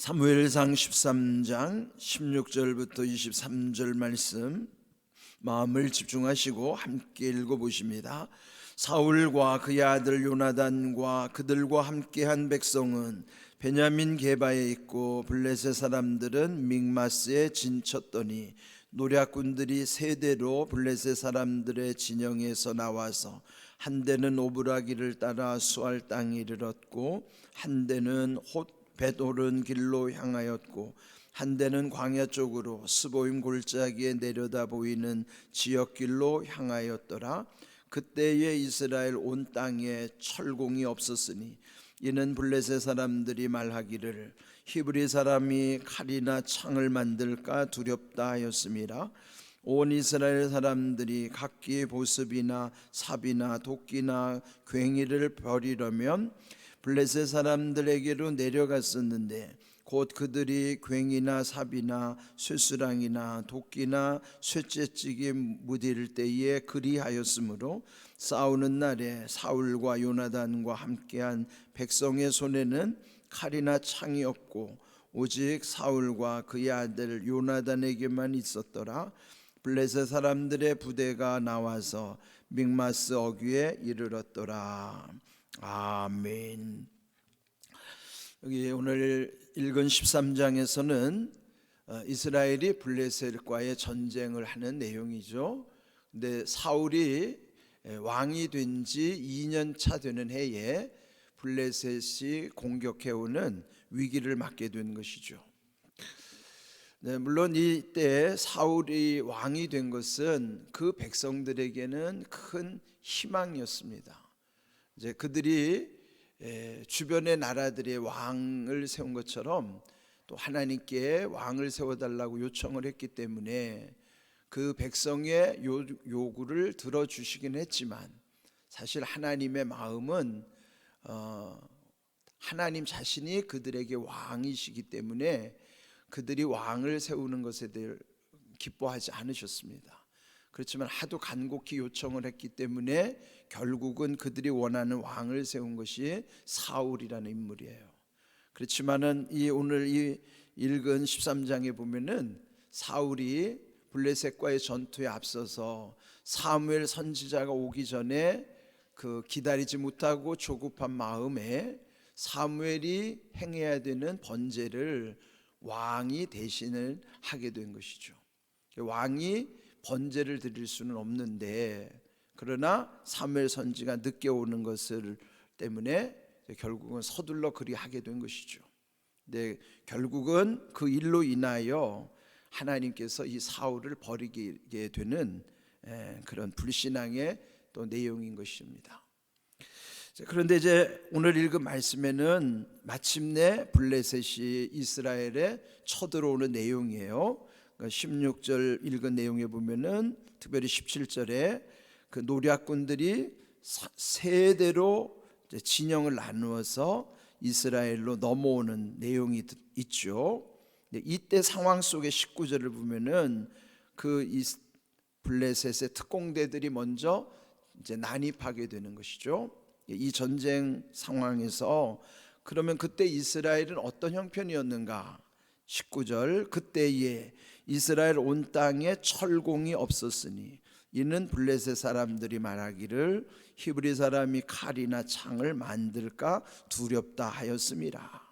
사무엘상 13장 16절부터 23절 말씀 마음을 집중하시고 함께 읽어보십니다. 사울과 그의 아들 요나단과 그들과 함께한 백성은 베냐민 게바에 있고 블레셋 사람들은 믹마스에 진쳤더니 노략군들이 세대로 블레셋 사람들의 진영에서 나와서 한 대는 오브라기를 따라 수알 땅에 이르렀고 한 대는 벳오른 길로 향하였고 한 대는 광야 쪽으로 스보임 골짜기에 내려다 보이는 지역길로 향하였더라. 그때에 이스라엘 온 땅에 철공이 없었으니 이는 블레셋 사람들이 말하기를 히브리 사람이 칼이나 창을 만들까 두렵다 하였음이라. 온 이스라엘 사람들이 각기 보습이나 삽이나 도끼나 괭이를 버리려면 블레셋 사람들에게로 내려갔었는데 곧 그들이 괭이나 삽이나 쇠수랑이나 도끼나 쇠째찌기 무딜 때에 그리하였으므로 싸우는 날에 사울과 요나단과 함께한 백성의 손에는 칼이나 창이 없고 오직 사울과 그의 아들 요나단에게만 있었더라. 블레셋 사람들의 부대가 나와서 믹마스 어귀에 이르렀더라. 아멘. 여기 오늘 읽은 13장에서는 이스라엘이 블레셋과의 전쟁을 하는 내용이죠. 근데 사울이 왕이 된 지 2년 차 되는 해에 블레셋이 공격해오는 위기를 맞게 된 것이죠. 네, 물론 이때 사울이 왕이 된 것은 그 백성들에게는 큰 희망이었습니다. 이제 그들이 주변의 나라들의 왕을 세운 것처럼 또 하나님께 왕을 세워달라고 요청을 했기 때문에 그 백성의 요구를 들어주시긴 했지만 사실 하나님의 마음은 하나님 자신이 그들에게 왕이시기 때문에 그들이 왕을 세우는 것에 대해 기뻐하지 않으셨습니다. 그렇지만 하도 간곡히 요청을 했기 때문에 결국은 그들이 원하는 왕을 세운 것이 사울이라는 인물이에요. 그렇지만은 오늘 이 읽은 13장에 보면은 사울이 블레셋과의 전투에 앞서서 사무엘 선지자가 오기 전에 그 기다리지 못하고 조급한 마음에 사무엘이 행해야 되는 번제를 왕이 대신을 하게 된 것이죠. 왕이 번제를 드릴 수는 없는데 그러나 사무엘 선지가 늦게 오는 것을 때문에 결국은 서둘러 그리하게 된 것이죠. 근데 결국은 그 일로 인하여 하나님께서 이 사울을 버리게 되는 그런 불신앙의 또 내용인 것입니다. 그런데 이제 오늘 읽은 말씀에는 마침내 블레셋이 이스라엘에 쳐들어오는 내용이에요. 16절 읽은 내용에 보면은 특별히 17절에 그 노략군들이 세대로 진영을 나누어서 이스라엘로 넘어오는 내용이 있죠. 이때 상황 속의 19절을 보면은 그 블레셋의 특공대들이 먼저 이제 난입하게 되는 것이죠. 이 전쟁 상황에서 그러면 그때 이스라엘은 어떤 형편이었는가? 19절 그때에 이스라엘 온 땅에 철공이 없었으니 이는 블레셋 사람들이 말하기를 히브리 사람이 칼이나 창을 만들까 두렵다 하였음이라.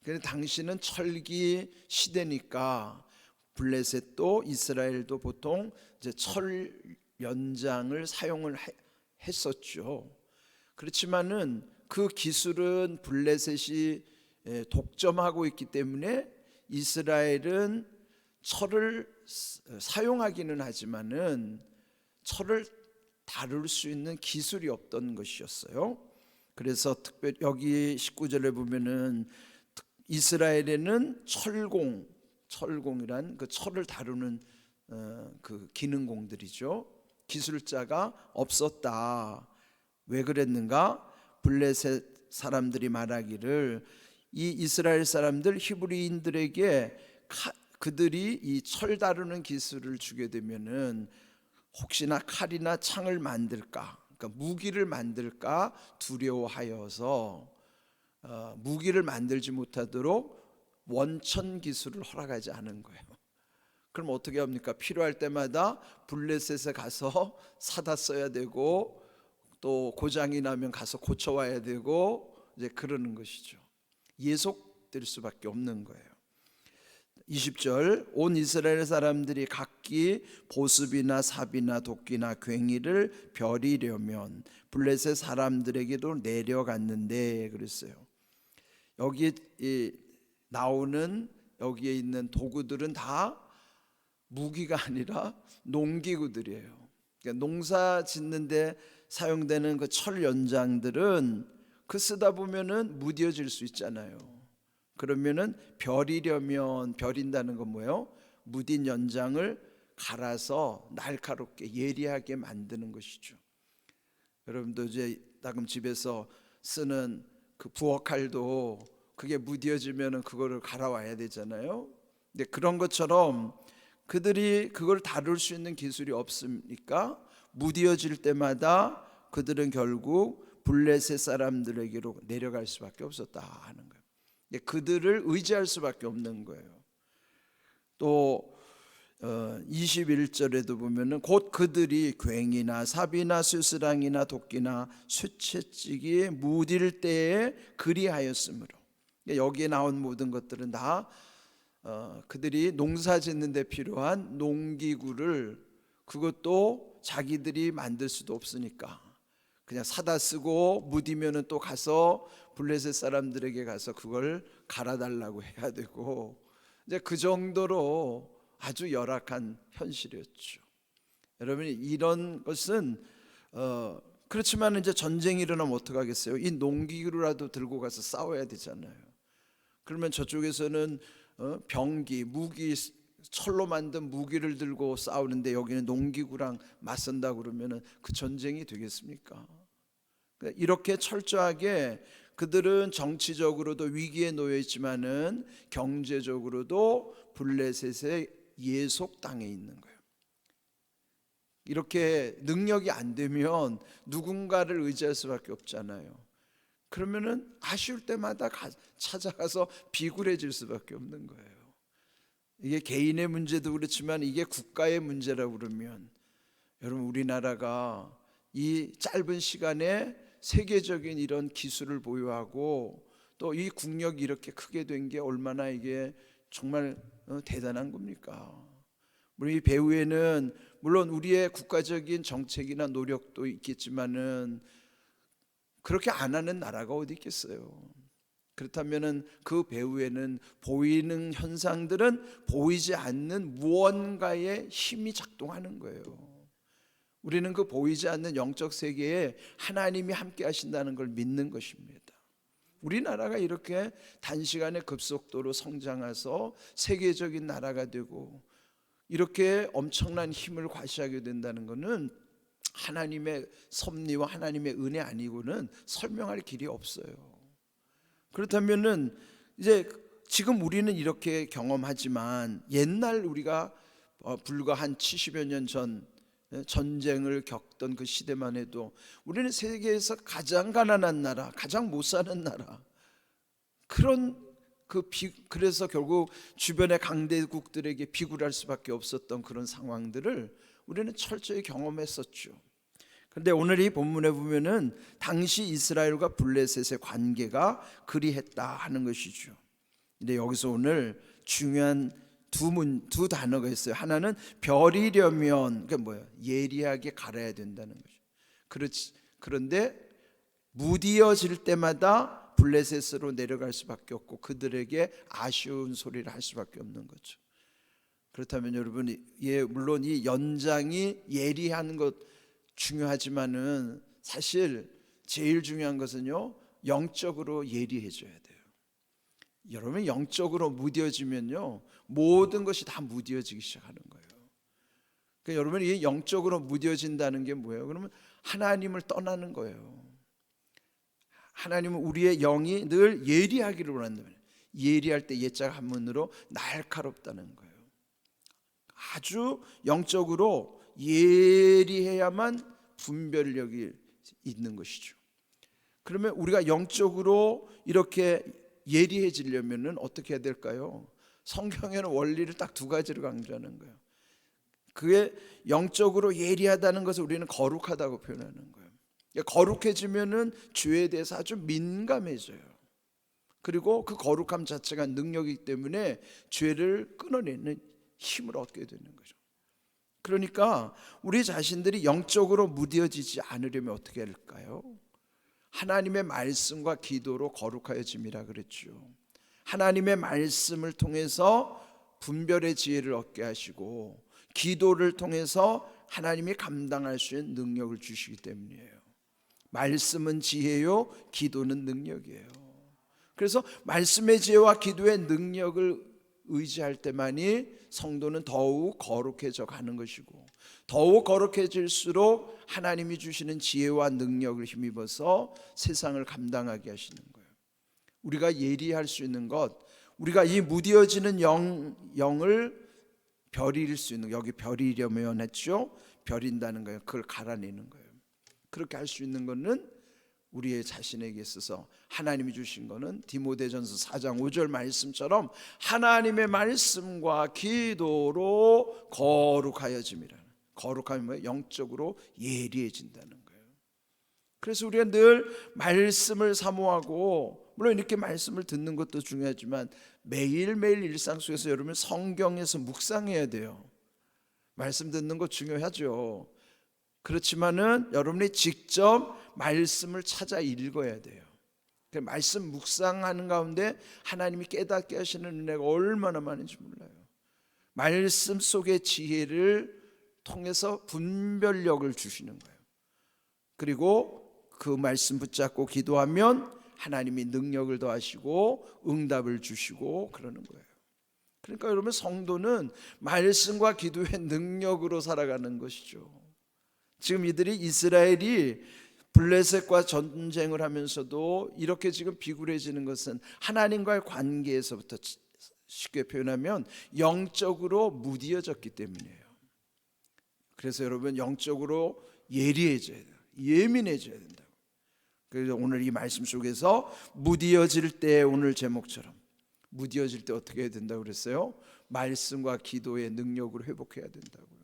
그런데 당시는 철기 시대니까 블레셋도 이스라엘도 보통 이제 철 연장을 사용을 했었죠. 그렇지만은 그 기술은 블레셋이 독점하고 있기 때문에 이스라엘은 철을 사용하기는 하지만은 철을 다룰 수 있는 기술이 없던 것이었어요. 그래서 특별히 여기 19절에 보면은 이스라엘에는 철공이란 그 철을 다루는 그 기능공들이죠. 기술자가 없었다. 왜 그랬는가? 블레셋 사람들이 말하기를 이 이스라엘 사람들 히브리인들에게 그들이 이 철 다루는 기술을 주게 되면은 혹시나 칼이나 창을 만들까, 그러니까 무기를 만들까 두려워하여서 무기를 만들지 못하도록 원천 기술을 허락하지 않은 거예요. 그럼 어떻게 합니까? 필요할 때마다 블레셋에 가서 사다 써야 되고, 또 고장이 나면 가서 고쳐와야 되고, 이제 그러는 것이죠. 예속될 수밖에 없는 거예요. 20절, 온 이스라엘 사람들이 각기 보습이나 삽이나 도끼나 괭이를 벼리려면 블레셋 사람들에게도 내려갔는데 그랬어요. 여기 나오는 여기에 있는 도구들은 다 무기가 아니라 농기구들이에요. 그러니까 농사 짓는데 사용되는 그 철 연장들은 그 쓰다 보면은 무뎌질 수 있잖아요. 그러면은 벼린다는 건 뭐예요? 무딘 연장을 갈아서 날카롭게 예리하게 만드는 것이죠. 여러분도 이제 가끔 집에서 쓰는 그 부엌칼도 그게 무뎌지면은 그거를 갈아와야 되잖아요. 근데 그런 것처럼 그들이 그걸 다룰 수 있는 기술이 없으니까 무뎌질 때마다 그들은 결국 블레셋 사람들에게로 내려갈 수밖에 없었다 하는 거예요. 그들을 의지할 수밖에 없는 거예요. 또 21절에도 보면은 곧 그들이 괭이나 삽이나 수스랑이나 도끼나 쇠채찍이 무딜 때에 그리하였으므로, 여기에 나온 모든 것들은 다 그들이 농사 짓는 데 필요한 농기구를, 그것도 자기들이 만들 수도 없으니까 그냥 사다 쓰고 무디면은 또 가서 블레셋 사람들에게 가서 그걸 갈아달라고 해야 되고, 이제 그 정도로 아주 열악한 현실이었죠. 여러분, 이런 것은 그렇지만 이제 전쟁이 일어나면 어떡하겠어요? 이 농기구라도 들고 가서 싸워야 되잖아요. 그러면 저쪽에서는 병기, 무기, 철로 만든 무기를 들고 싸우는데 여기는 농기구랑 맞선다 그러면은 그 전쟁이 되겠습니까? 이렇게 철저하게 그들은 정치적으로도 위기에 놓여 있지만은 경제적으로도 블레셋의 예속당해 있는 거예요. 이렇게 능력이 안 되면 누군가를 의지할 수밖에 없잖아요. 그러면은 아쉬울 때마다 찾아가서 비굴해질 수밖에 없는 거예요. 이게 개인의 문제도 그렇지만 이게 국가의 문제라고 그러면, 여러분, 우리나라가 이 짧은 시간에 세계적인 이런 기술을 보유하고 또 이 국력이 이렇게 크게 된 게 얼마나 이게 정말 대단한 겁니까? 우리 배후에는 물론 우리의 국가적인 정책이나 노력도 있겠지만은 그렇게 안 하는 나라가 어디 있겠어요? 그렇다면은 그 배후에는 보이는 현상들은 보이지 않는 무언가의 힘이 작동하는 거예요. 우리는 그 보이지 않는 영적 세계에 하나님이 함께 하신다는 걸 믿는 것입니다. 우리나라가 이렇게 단시간에 급속도로 성장해서 세계적인 나라가 되고 이렇게 엄청난 힘을 과시하게 된다는 것은 하나님의 섭리와 하나님의 은혜 아니고는 설명할 길이 없어요. 그렇다면은 이제 지금 우리는 이렇게 경험하지만 옛날 우리가 불과 한 70여 년 전 전쟁을 겪던 그 시대만 해도 우리는 세계에서 가장 가난한 나라, 가장 못 사는 나라, 그래서 결국 주변의 강대국들에게 비굴할 수밖에 없었던 그런 상황들을 우리는 철저히 경험했었죠. 그런데 오늘 이 본문에 보면은 당시 이스라엘과 블레셋의 관계가 그리했다 하는 것이죠. 근데 여기서 오늘 중요한 두 단어가 있어요. 하나는 벼리려면, 그러니까 뭐예요? 예리하게 갈아야 된다는 거죠. 그런데 무디어질 때마다 블레셋으로 내려갈 수밖에 없고 그들에게 아쉬운 소리를 할 수밖에 없는 거죠. 그렇다면 여러분, 물론 이 연장이 예리한 것 중요하지만은 사실 제일 중요한 것은요, 영적으로 예리해져야 돼요. 여러분, 영적으로 무뎌지면요 모든 것이 다 무뎌지기 시작하는 거예요. 그러니까 여러분, 이 영적으로 무뎌진다는 게 뭐예요? 그러면 하나님을 떠나는 거예요. 하나님은 우리의 영이 늘 예리하기를 원한다면, 예리할 때 예자가 한문으로 날카롭다는 거예요. 아주 영적으로 예리해야만 분별력이 있는 것이죠. 그러면 우리가 영적으로 이렇게 예리해지려면은 어떻게 해야 될까요? 성경에는 원리를 딱 두 가지로 강조하는 거예요. 그게 영적으로 예리하다는 것을 우리는 거룩하다고 표현하는 거예요. 거룩해지면은 죄에 대해서 아주 민감해져요. 그리고 그 거룩함 자체가 능력이기 때문에 죄를 끊어내는 힘을 얻게 되는 거죠. 그러니까 우리 자신들이 영적으로 무뎌지지 않으려면 어떻게 할까요? 하나님의 말씀과 기도로 거룩하여짐이라 그랬죠. 하나님의 말씀을 통해서 분별의 지혜를 얻게 하시고 기도를 통해서 하나님이 감당할 수 있는 능력을 주시기 때문이에요. 말씀은 지혜요, 기도는 능력이에요. 그래서 말씀의 지혜와 기도의 능력을 의지할 때만이 성도는 더욱 거룩해져 가는 것이고, 더욱 거룩해질수록 하나님이 주시는 지혜와 능력을 힘입어서 세상을 감당하게 하시는 거예요. 우리가 예리할 수 있는 것, 우리가 이 무뎌지는 영을 벼릴 수 있는, 여기 벼리려면 했죠. 벼린다는 거예요. 그걸 갈아내는 거예요. 그렇게 할 수 있는 것은 우리의 자신에게 있어서 하나님이 주신 것은 디모데전서 4장 5절 말씀처럼 하나님의 말씀과 기도로 거룩하여짐이라는, 거룩하면 뭐예요? 영적으로 예리해진다는 거예요. 그래서 우리가 늘 말씀을 사모하고, 물론 이렇게 말씀을 듣는 것도 중요하지만 매일매일 일상 속에서 여러분 성경에서 묵상해야 돼요. 말씀 듣는 거 중요하죠. 그렇지만은 여러분이 직접 말씀을 찾아 읽어야 돼요. 말씀 묵상하는 가운데 하나님이 깨닫게 하시는 은혜가 얼마나 많은지 몰라요. 말씀 속의 지혜를 통해서 분별력을 주시는 거예요. 그리고 그 말씀 붙잡고 기도하면 하나님이 능력을 더하시고 응답을 주시고 그러는 거예요. 그러니까 여러분 성도는 말씀과 기도의 능력으로 살아가는 것이죠. 지금 이들이 이스라엘이 블레셋과 전쟁을 하면서도 이렇게 지금 비굴해지는 것은 하나님과의 관계에서부터, 쉽게 표현하면 영적으로 무디어졌기 때문이에요. 그래서 여러분 영적으로 예리해져야 돼요. 예민해져야 된다고. 그래서 오늘 이 말씀 속에서 무디어질 때, 오늘 제목처럼 무디어질 때 어떻게 해야 된다고 그랬어요? 말씀과 기도의 능력으로 회복해야 된다고요.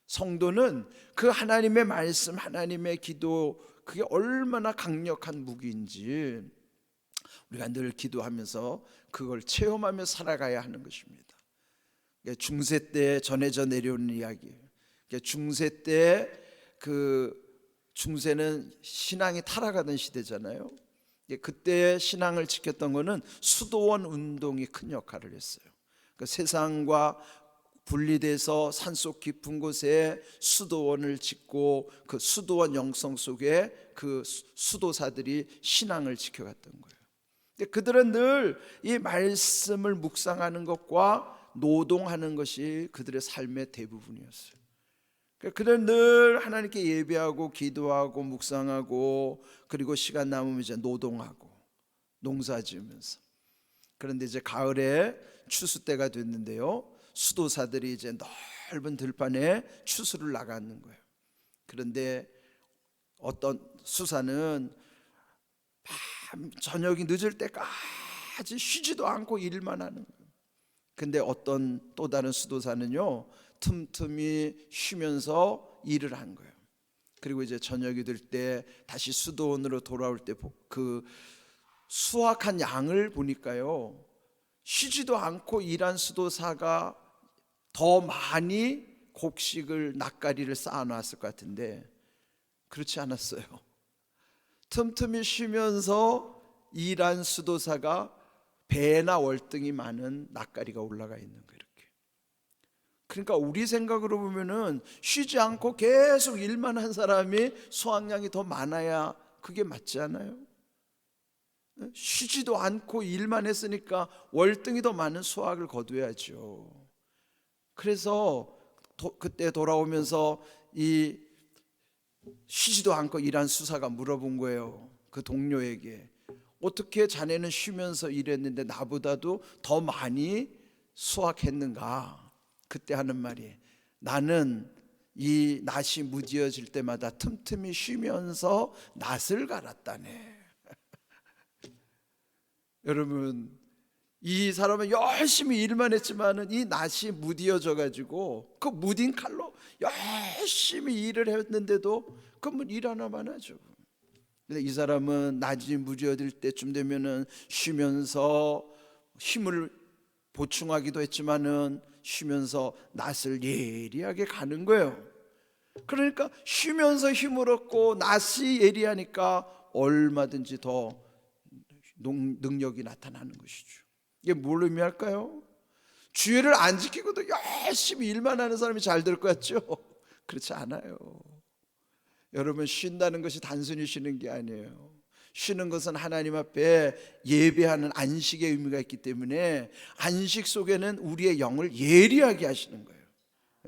성도는 그 하나님의 말씀, 하나님의 기도, 그게 얼마나 강력한 무기인지 우리가 늘 기도하면서 그걸 체험하며 살아가야 하는 것입니다. 중세 때 전해져 내려오는 이야기예요. 중세 때 중세는 신앙이 타락하던 시대잖아요. 그때 신앙을 지켰던 거는 수도원 운동이 큰 역할을 했어요. 세상과 분리돼서 산속 깊은 곳에 수도원을 짓고 그 수도원 영성 속에 그 수도사들이 신앙을 지켜갔던 거예요. 그들은 늘 이 말씀을 묵상하는 것과 노동하는 것이 그들의 삶의 대부분이었어요. 그들은 늘 하나님께 예배하고 기도하고 묵상하고, 그리고 시간 남으면 이제 노동하고 농사 지으면서. 그런데 이제 가을에 추수 때가 됐는데요, 수도사들이 이제 넓은 들판에 추수를 나가는 거예요. 그런데 어떤 수사는 저녁이 늦을 때까지 쉬지도 않고 일만 하는 거예요. 근데 어떤 또 다른 수도사는요, 틈틈이 쉬면서 일을 한 거예요. 그리고 이제 저녁이 될 때 다시 수도원으로 돌아올 때 그 수확한 양을 보니까요, 쉬지도 않고 일한 수도사가 더 많이 곡식을, 낫가리를 쌓아놨을 것 같은데 그렇지 않았어요. 틈틈이 쉬면서 일한 수도사가 배나 월등히 많은 낫가리가 올라가 있는 거예요. 이렇게. 그러니까 우리 생각으로 보면은 쉬지 않고 계속 일만 한 사람이 수확량이 더 많아야 그게 맞지 않아요? 쉬지도 않고 일만 했으니까 월등히 더 많은 수확을 거둬야죠. 그래서 그때 돌아오면서 이 쉬지도 않고 일한 수사가 물어본 거예요. 그 동료에게, 어떻게 자네는 쉬면서 일했는데 나보다도 더 많이 수확했는가? 그때 하는 말이, 나는 이 낫이 무디어질 때마다 틈틈이 쉬면서 낫을 갈았다네. 여러분, 이 사람은 열심히 일만 했지만은 이 낫이 무디어져 가지고 그 무딘 칼로 열심히 일을 했는데도 그뭐 일 하나만 하죠. 근데 이 사람은 낫이 무디어질 때쯤 되면은 쉬면서 힘을 보충하기도 했지만은 쉬면서 낫을 예리하게 가는 거예요. 그러니까 쉬면서 힘을 얻고 낫이 예리하니까 얼마든지 더 능력이 나타나는 것이죠. 이게 뭘 의미할까요? 주의를 안 지키고도 열심히 일만 하는 사람이 잘 될 것 같죠? 그렇지 않아요. 여러분, 쉰다는 것이 단순히 쉬는 게 아니에요. 쉬는 것은 하나님 앞에 예배하는 안식의 의미가 있기 때문에 안식 속에는 우리의 영을 예리하게 하시는 거예요.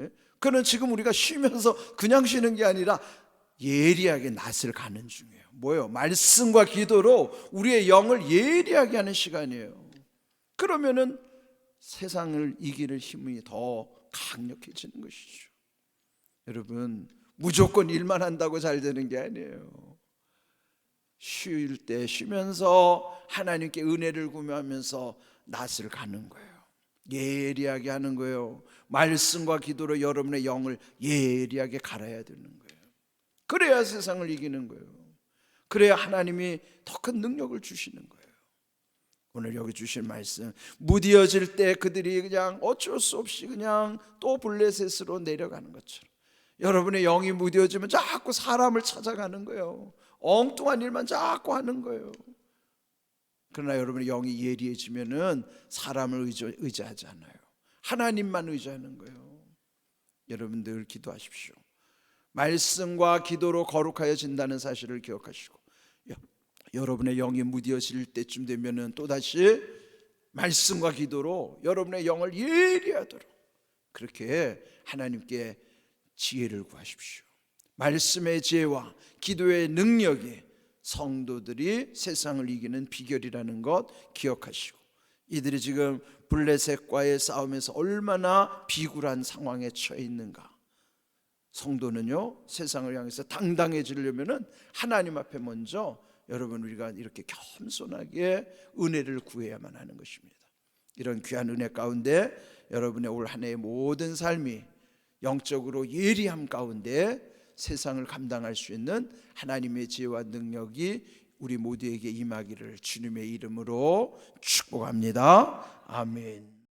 예? 그는 지금 우리가 쉬면서 그냥 쉬는 게 아니라 예리하게 낫을 가는 중이에요. 뭐예요? 말씀과 기도로 우리의 영을 예리하게 하는 시간이에요. 그러면은 세상을 이길 힘이 더 강력해지는 것이죠. 여러분, 무조건 일만 한다고 잘 되는 게 아니에요. 쉴 때 쉬면서 하나님께 은혜를 구하면서 낫을 가는 거예요. 예리하게 하는 거예요. 말씀과 기도로 여러분의 영을 예리하게 갈아야 되는 거예요. 그래야 세상을 이기는 거예요. 그래야 하나님이 더 큰 능력을 주시는 거예요. 오늘 여기 주신 말씀, 무디어질 때 그들이 그냥 어쩔 수 없이 그냥 또 블레셋으로 내려가는 것처럼 여러분의 영이 무디어지면 자꾸 사람을 찾아가는 거예요. 엉뚱한 일만 자꾸 하는 거예요. 그러나 여러분의 영이 예리해지면은 사람을 의지하지 않아요. 하나님만 의지하는 거예요. 여러분들 기도하십시오. 말씀과 기도로 거룩하여진다는 사실을 기억하시고, 여러분의 영이 무디어질 때쯤 되면은 또다시 말씀과 기도로 여러분의 영을 예리하도록 그렇게 하나님께 지혜를 구하십시오. 말씀의 지혜와 기도의 능력이 성도들이 세상을 이기는 비결이라는 것 기억하시고, 이들이 지금 블레셋과의 싸움에서 얼마나 비굴한 상황에 처해 있는가. 성도는요, 세상을 향해서 당당해지려면은 하나님 앞에 먼저 여러분 우리가 이렇게 겸손하게 은혜를 구해야만 하는 것입니다. 이런 귀한 은혜 가운데 여러분의 올 한 해의 모든 삶이 영적으로 예리함 가운데 세상을 감당할 수 있는 하나님의 지혜와 능력이 우리 모두에게 임하기를 주님의 이름으로 축복합니다. 아멘.